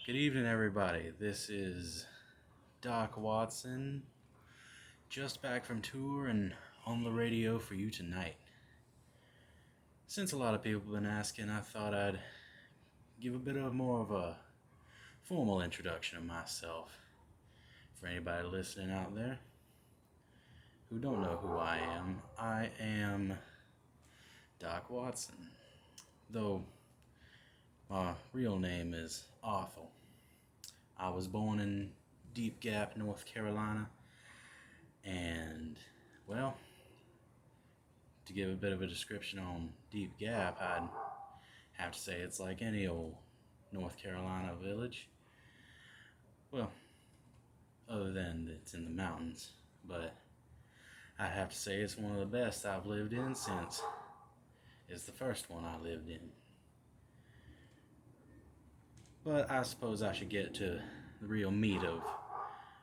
Good evening, everybody. This is Doc Watson, just back from tour and on the radio for you tonight. Since a lot of people have been asking, I thought I'd give a bit of more of a formal introduction of myself for anybody listening out there who don't know who I am. I am Doc Watson, though my real name is Arthur. I was born in Deep Gap, North Carolina, and, well, to give a bit of a description on Deep Gap, I'd have to say it's like any old North Carolina village. Well, other than it's in the mountains, but I'd have to say it's one of the best I've lived in since it's the first one I lived in. But I suppose I should get to the real meat of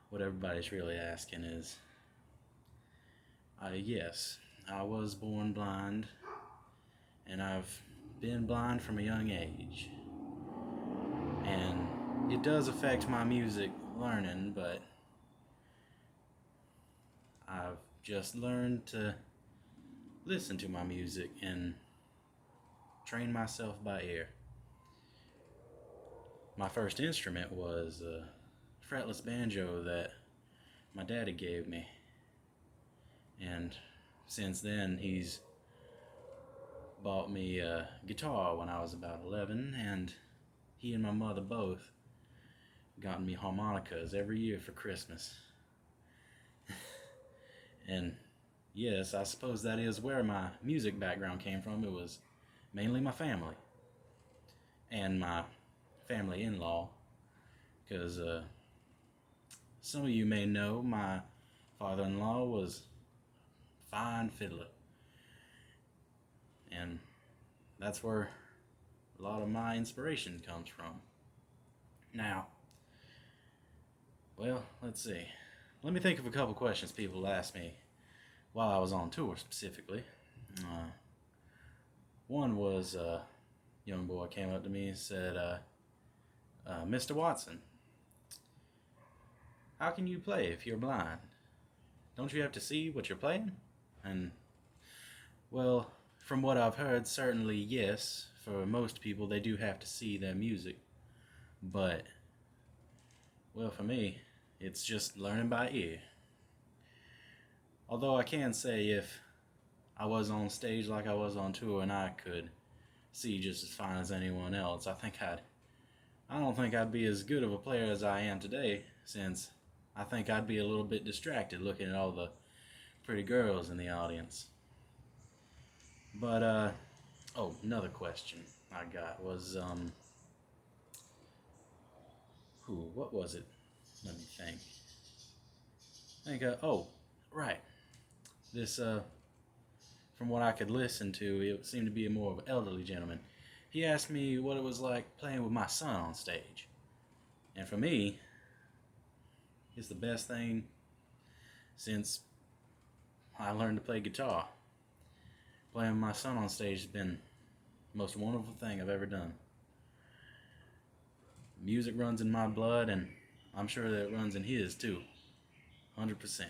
what everybody's really asking is, yes, I was born blind, and I've been blind from a young age. And it does affect my music learning, but I've just learned to listen to my music and train myself by ear. My first instrument was a fretless banjo that my daddy gave me. And since then, he's bought me a guitar when I was about 11, and he and my mother both got me harmonicas every year for Christmas. And yes, I suppose that is where my music background came from. It was mainly my family and my family in-law, because some of you may know my father-in-law was a fine fiddler, and that's where a lot of my inspiration comes from. Now, well, let's see. Let me think of a couple questions people asked me while I was on tour specifically. One was a young boy came up to me and said, Mr. Watson, how can you play if you're blind? Don't you have to see what you're playing? And, well, from what I've heard, certainly yes. For most people, they do have to see their music. But, well, for me, it's just learning by ear. Although I can say if I was on stage like I was on tour and I could see just as fine as anyone else, I don't think I'd be as good of a player as I am today, since I think I'd be a little bit distracted looking at all the pretty girls in the audience. But, another question I got was, what was it? Let me think. Right. This, from what I could listen to, it seemed to be more of an elderly gentleman. He asked me what it was like playing with my son on stage. And for me, it's the best thing since I learned to play guitar. Playing with my son on stage has been the most wonderful thing I've ever done. Music runs in my blood, and I'm sure that it runs in his too. 100%.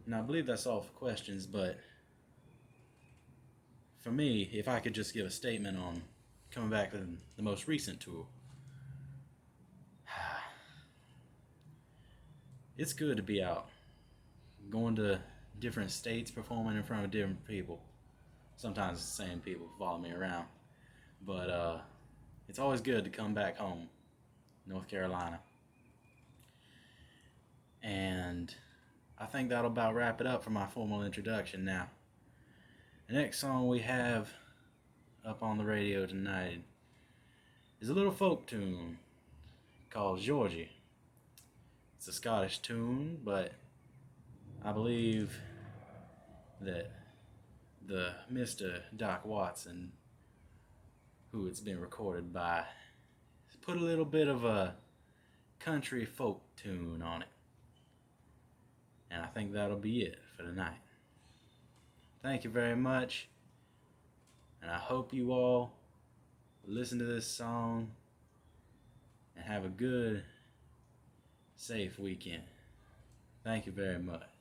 Now, I believe that's all for questions, but for me, if I could just give a statement on coming back from the most recent tour, it's good to be out, going to different states, performing in front of different people. Sometimes the same people follow me around, but it's always good to come back home, North Carolina. And I think that'll about wrap it up for my formal introduction now. The next song we have up on the radio tonight is a little folk tune called Georgie. It's a Scottish tune, but I believe that the Mr. Doc Watson, who it's been recorded by, put a little bit of a country folk tune on it. And I think that'll be it for tonight. Thank you very much, and I hope you all listen to this song and have a good, safe weekend. Thank you very much.